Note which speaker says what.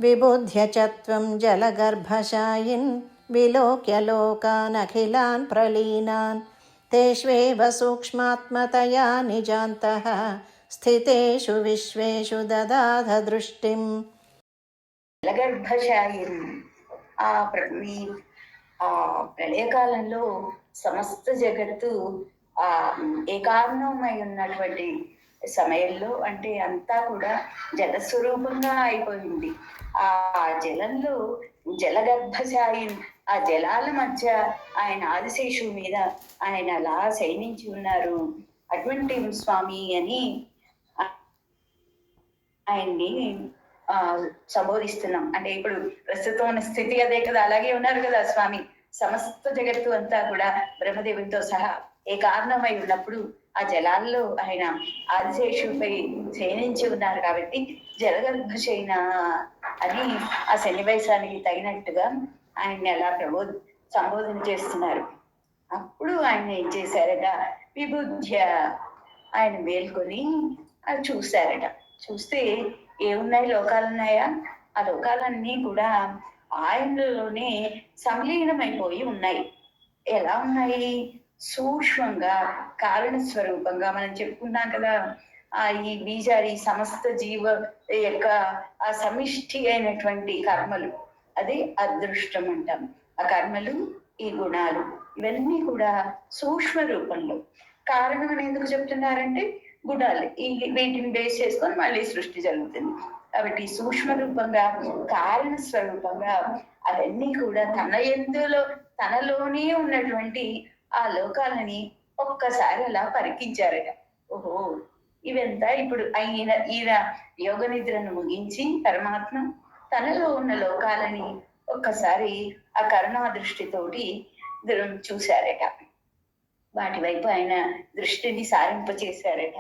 Speaker 1: విబుధ్య చ త్వం జలగర్భశాయిన్ విలోక్య లోకానఖిలాన్ ప్రలీనాన్ తేష్వేవ సూక్ష్మాత్మతయా నిజాంతః స్థితేషు విశ్వేషు దదాధ దృష్టిం.
Speaker 2: జలగర్భశాయిన్ ఆ ప్రళయకాలంలో సమస్త జగత్తు ఏకాగ్నమై ఉన్నటువంటి సమయంలో, అంటే అంతా కూడా జలస్వరూపంగా అయిపోయింది. ఆ జలంలో జలగర్భశాయిన్, ఆ జలాల మధ్య ఆయన ఆదిశేషువు మీద ఆయన అలా శయనించి ఉన్నారు. అటువంటి స్వామి అని ఆయన్ని సంబోధిస్తున్నాం. అంటే ఇప్పుడు ప్రస్తుతం ఉన్న స్థితి అదే కదా, అలాగే ఉన్నారు కదా స్వామి. సమస్త జగత్తు అంతా కూడా బ్రహ్మదేవునితో సహా ఏకాగ్నమై ఉన్నప్పుడు ఆ జలాల్లో ఆయన ఆదిశేషుపై శయనించి ఉన్నారు కాబట్టి జలగర్భశయన అని ఆ సన్నివేశానికి తగినట్టుగా ఆయన్ని అలా సంబోధన చేస్తున్నారు. అప్పుడు ఆయన ఏం చేశారట, విబుధ్య ఆయన మేల్కొని అది చూశారట. చూస్తే ఏమున్నాయి, లోకాలున్నాయా? ఆ లోకాలన్నీ కూడా ఆయనలోనే సంలీనమైపోయి ఉన్నాయి. ఎలా ఉన్నాయి? సూక్ష్మంగా, కారణ స్వరూపంగా. మనం చెప్పుకున్నాం కదా, ఈ బీజాడి సమస్త జీవ యొక్క ఆ సమిష్టి అయినటువంటి కర్మలు, అది అదృష్టం అంటాం. ఆ కర్మలు, ఈ గుణాలు, ఇవన్నీ కూడా సూక్ష్మ రూపంలో. కారణం అని ఎందుకు చెప్తున్నారంటే గుణాలు, ఈ వీటిని బేస్ చేసుకొని మళ్ళీ సృష్టి జరుగుతుంది. కాబట్టి సూక్ష్మ రూపంగా, కారణ స్వరూపంగా అవన్నీ కూడా తనలోనే ఉన్నటువంటి ఆ లోకాలని ఒక్కసారి అలా పరికించారట. ఓహో, ఇవంతా ఇప్పుడు ఈయన యోగ నిద్రను ముగించి పరమాత్మ తనలో ఉన్న లోకాలని ఒక్కసారి ఆ కరుణా దృష్టితోటి చూశారట. వాటి వైపు ఆయన దృష్టిని సారింపచేశారట.